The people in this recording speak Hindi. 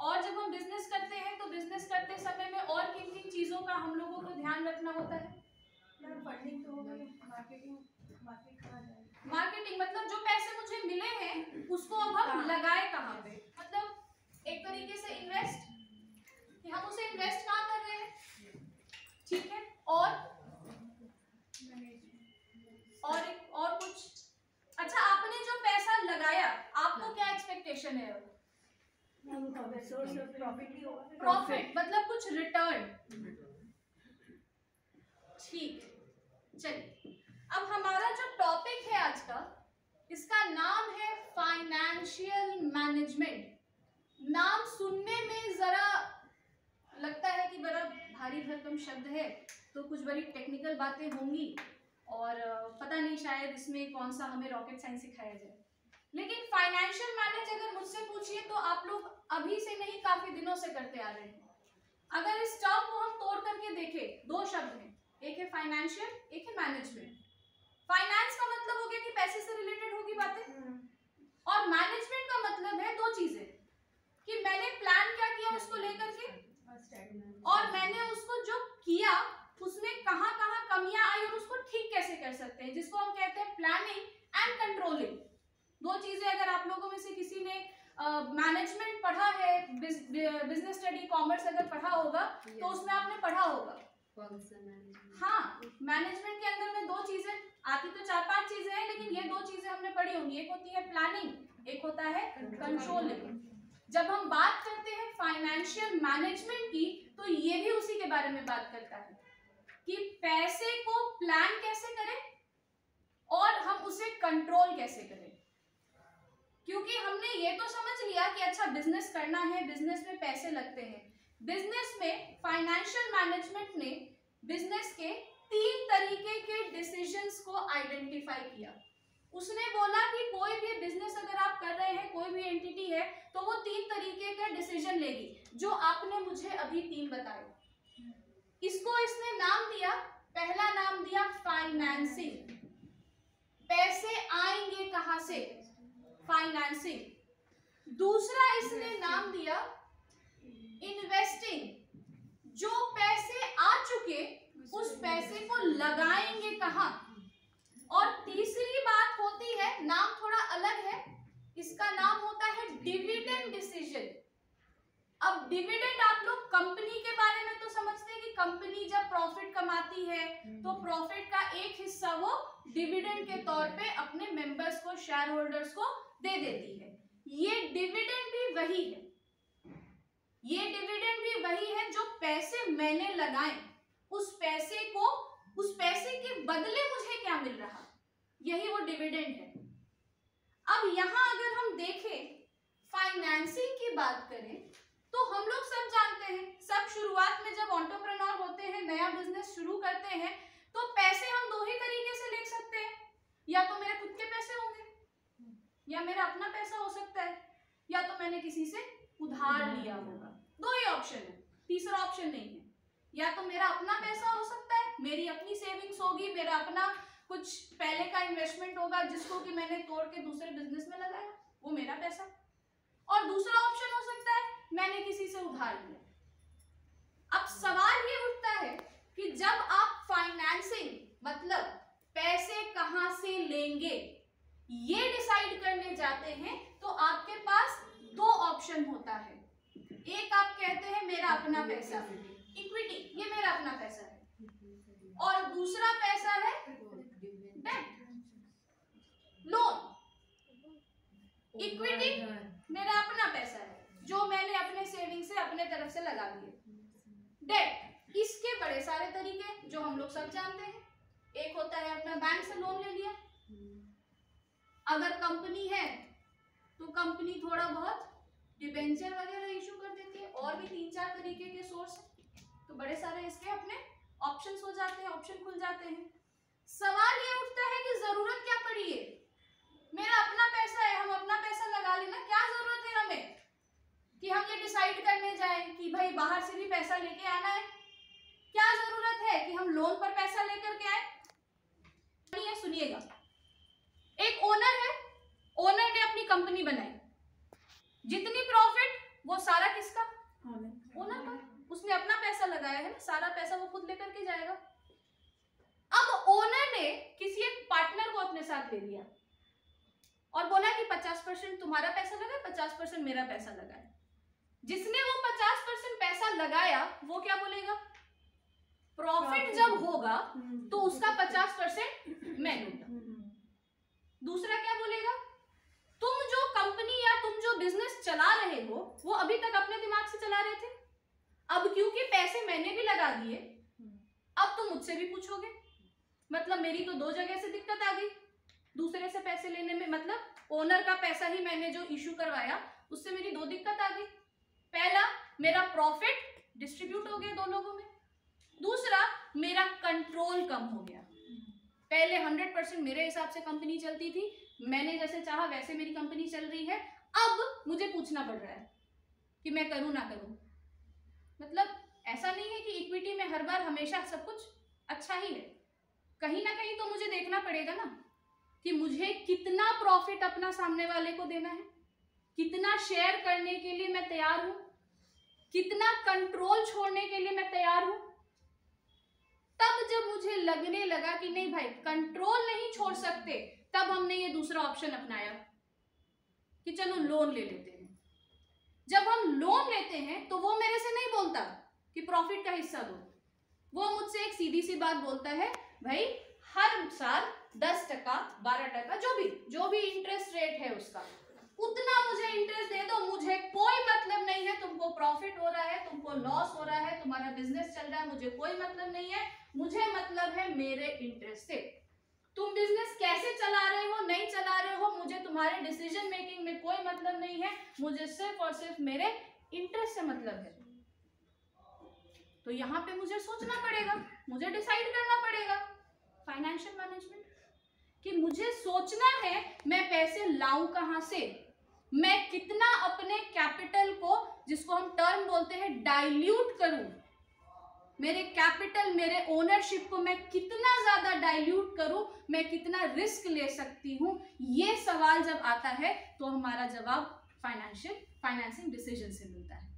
और जब हम बिजनेस करते हैं तो बिजनेस करते समय में और किन किन चीजों का हम लोगों को ध्यान रखना होता है? फंडिंग तो हो गई, मार्केटिंग मतलब जो पैसे मुझे मिले हैं उसको अब हम लगाए कहाँ पे, मतलब एक तरीके से इन्वेस्ट, कि हम उसे इन्वेस्ट कहाँ कर रहे हैं, ठीक है। और कुछ, अच्छा आपने जो पैसा लगाया आपको क्या एक्सपेक्टेशन है? प्रॉफिट मतलब कुछ रिटर्न, ठीक है। चलिए अब हमारा जो टॉपिक है आज का, इसका नाम है फाइनेंशियल मैनेजमेंट। नाम सुनने में जरा लगता है कि बड़ा भारी भरकम शब्द है, तो कुछ बड़ी टेक्निकल बातें होंगी और पता नहीं शायद इसमें कौन सा हमें रॉकेट साइंस सिखाया जाए। लेकिन फाइनेंशियल मैनेज अगर मुझसे पूछिए तो आप लोग अभी से नहीं काफी दिनों से करते आ रहे हैं। अगर इस टर्म को हम तोड़ करके देखें, दो शब्द हैं, एक है फाइनेंशियल, एक है मैनेजमेंट। फाइनेंस का मतलब हो गया कि पैसे से रिलेटेड होगी बातें, और मैनेजमेंट का मतलब है दो चीजें, कि मैंने प्लान क्या किया उसको लेकर के, और मैंने उसको जो किया उसमें कहां कहां कमियां आई और उसको ठीक कैसे कर सकते हैं, जिसको हम कहते हैं प्लानिंग एंड कंट्रोलिंग। दो चीजें अगर आप लोगों में से किसी ने मैनेजमेंट पढ़ा है, बिजनेस स्टडी कॉमर्स अगर पढ़ा होगा तो उसमें आपने पढ़ा होगा, हाँ, मैनेजमेंट के अंदर में दो चीजें आती, तो 4-5 चीजें हैं, लेकिन ये दो चीजें हमने पढ़ी होंगी, एक होती है प्लानिंग, एक होता है कंट्रोलिंग। जब हम बात करते हैं फाइनेंशियल मैनेजमेंट की तो ये भी उसी के बारे में बात करता है कि पैसे को प्लान कैसे करें और हम उसे कंट्रोल कैसे करें। क्योंकि हमने ये तो समझ लिया कि अच्छा बिजनेस करना है, बिजनेस में पैसे लगते हैं। बिजनेस में फाइनेंशियल मैनेजमेंट ने बिजनेस के 3 तरीके के डिसीजंस को आइडेंटिफाई किया। उसने बोला कि कोई भी बिजनेस अगर आप कर रहे हैं, कोई भी एंटिटी है, तो वो 3 तरीके का डिसीजन लेगी, जो आपने मुझे अभी 3 बताए। इसको इसने नाम दिया, पहला नाम दिया फाइनेंसिंग, पैसे आएंगे कहां से, फाइनेंसिंग। दूसरा इसने नाम दिया इन्वेस्टिंग, जो पैसे आ चुके उस पैसे को लगाएंगे कहां। और तीसरी बात होती है, नाम थोड़ा अलग है, इसका नाम होता है डिविडेंड डिसीजन। अब डिविडेंड आप लोग कंपनी के बारे में तो समझते हैं कि कंपनी जब प्रॉफिट कमाती है तो प्रॉफिट का एक हिस्सा वो डिविडेंड के तौर पे अपने मेंबर्स को, शेयर होल्डर्स को दे देती है। ये डिविडेंड भी वही है, ये डिविडेंड भी वही है, जो पैसे मैंने लगाए उस पैसे के बदले मुझे क्या मिल रहा, यही वो डिविडेंड है। अब यहां अगर हम देखें, फाइनेंसिंग की बात करें तो हम लोग सब जानते हैं, सब शुरुआत में जब एंटरप्रेन्योर होते हैं, नया बिजनेस शुरू करते हैं, तो पैसे हम दो ही तरीके से ले सकते हैं, या तो मेरे खुद के पैसे होंगे, या मेरा अपना पैसा हो सकता है, या तो मैंने किसी से उधार लिया होगा। दो ही ऑप्शन है, तीसरा ऑप्शन नहीं है। या तो मेरा अपना पैसा हो सकता है, मेरी अपनी सेविंग्स होगी, मेरा अपना कुछ पहले का इन्वेस्टमेंट होगा जिसको कि मैंने तोड़ के दूसरे बिजनेस में लगाया, वो मेरा पैसा। और दूसरा ऑप्शन हो सकता है मैंने किसी से उधार लिया। अब सवाल ये उठता है कि जब आप फाइनेंसिंग मतलब पैसे कहां से लेंगे ये डिसाइड करने जाते हैं, तो आपके पास दो ऑप्शन होता है। एक आप कहते हैं मेरा अपना पैसा, इक्विटी, ये मेरा अपना पैसा है, और दूसरा पैसा है डेट, लोन। इक्विटी मेरा अपना पैसा है जो मैंने अपने सेविंग से अपने तरफ से लगा दिए। डेट, इसके बड़े सारे तरीके जो हम लोग सब जानते हैं। एक होता है अपना बैंक से लोन ले लिया, अगर कंपनी है तो कंपनी थोड़ा बहुत डिबेंचर वगैरह इशू कर देती है, और भी 3-4 तरीके के सोर्स है, तो बड़े सारे इसके अपने ऑप्शंस हो जाते हैं, ऑप्शन खुल जाते हैं। सवाल ये उठता है कि जरूरत क्या पड़ी है, मेरा अपना पैसा है, हम अपना पैसा लगा लेना, क्या जरूरत है हमें कि हम ये डिसाइड करने जाएं कि भाई बाहर से भी पैसा लेके आना है, क्या जरूरत है कि हम लोन पर पैसा लेकर के आए। सुनिएगा, एक ओनर है, ओनर ने अपनी कंपनी बनाई, जितनी प्रॉफिट वो सारा किसका, लगाया है ना, सारा पैसा वो खुद लेकर के जाएगा। अब ओनर ने किसी एक पार्टनर को अपने साथ ले लिया और बोला कि 50% तुम्हारा पैसा लगा है, 50% मेरा पैसा लगा है। जिसने वो 50% पैसा लगाया वो क्या बोलेगा? प्रॉफिट जब होगा तो उसका 50% मैं लूंगा। दूसरा क्या बोलेगा? तुम जो कंपनी या तुम जो बिजनेस चला रहे हो वो अभी तक अपने दिमाग से चला रहे थे, अब क्योंकि पैसे मैंने भी लगा दिए, अब तुम मुझसे भी पूछोगे। मतलब मेरी तो 2 जगह से दिक्कत आ गई दूसरे से पैसे लेने में। मतलब ओनर का पैसा ही मैंने जो इशू करवाया उससे मेरी 2 दिक्कत आ गई। पहला, मेरा प्रॉफिट डिस्ट्रीब्यूट हो गया 2 लोगों में। दूसरा, मेरा कंट्रोल कम हो गया। पहले 100% मेरे हिसाब से कंपनी चलती थी, मैंने जैसे चाहा वैसे मेरी कंपनी चल रही है। अब मुझे पूछना पड़ रहा है कि मैं करूं ना करूं। मतलब ऐसा नहीं है कि इक्विटी में हर बार हमेशा सब कुछ अच्छा ही है। कहीं ना कहीं तो मुझे देखना पड़ेगा ना कि मुझे कितना प्रॉफिट अपना सामने वाले को देना है, कितना शेयर करने के लिए मैं तैयार हूं, कितना कंट्रोल छोड़ने के लिए मैं तैयार हूं। तब जब मुझे लगने लगा कि नहीं भाई कंट्रोल नहीं छोड़ सकते, तब हमने ये दूसरा ऑप्शन अपनाया कि चलो लोन ले लेते हैं। जब हम लोन लेते हैं तो वो मेरे से नहीं बोलता कि प्रॉफिट का हिस्सा दो, वो मुझसे एक सीधी सी बात बोलता है, भाई हर साल 10%, 12%, जो भी इंटरेस्ट रेट है उसका उतना मुझे इंटरेस्ट दे दो, मुझे कोई मतलब नहीं है तुमको प्रॉफिट हो रहा है, तुमको लॉस हो रहा है, तुम्हारा बिजनेस चल रहा है, मुझे कोई मतलब नहीं है। मुझे मतलब है मेरे इंटरेस्ट से। तुम बिजनेस कैसे चला रहे हो, नहीं चला रहे हो, मुझे तुम्हारे डिसीजन मेकिंग में कोई मतलब नहीं है, मुझे सिर्फ और सिर्फ मेरे इंटरेस्ट से मतलब है। तो यहाँ पे मुझे सोचना पड़ेगा, मुझे डिसाइड करना पड़ेगा फाइनेंशियल मैनेजमेंट, कि मुझे सोचना है मैं पैसे लाऊं कहां से, मैं कितना अपने कैपिटल को, जिसको हम टर्म बोलते हैं डाइल्यूट करूं, मेरे कैपिटल, मेरे ओनरशिप को मैं कितना ज्यादा डाइल्यूट करूं, मैं कितना रिस्क ले सकती हूं। ये सवाल जब आता है तो हमारा जवाब फाइनेंशिंग डिसीजन से मिलता है।